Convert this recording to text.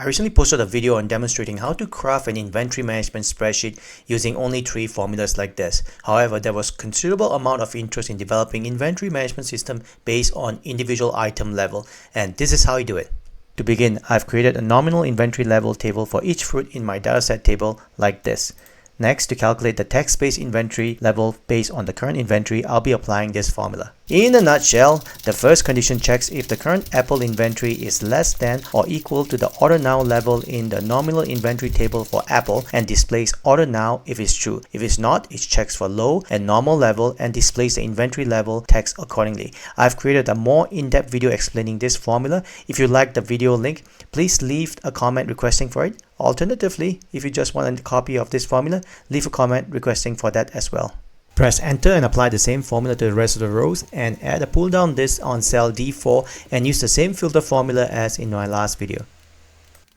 I recently posted a video on demonstrating how to craft an inventory management spreadsheet using only 3 formulas like this. However, there was considerable amount of interest in developing inventory management system based on individual item level, and this is how you do it. To begin, I've created a nominal inventory level table for each fruit in my dataset table like this. Next, to calculate the text-based inventory level based on the current inventory, I'll be applying this formula. In a nutshell, the first condition checks if the current Apple inventory is less than or equal to the order now level in the nominal inventory table for Apple and displays order now if it's true. If it's not, it checks for low and normal level and displays the inventory level text accordingly. I've created a more in-depth video explaining this formula. If you like the video link, please leave a comment requesting for it. Alternatively, if you just want a copy of this formula, leave a comment requesting for that as well. Press enter and apply the same formula to the rest of the rows and add a pull down list on cell D4 and use the same filter formula as in my last video.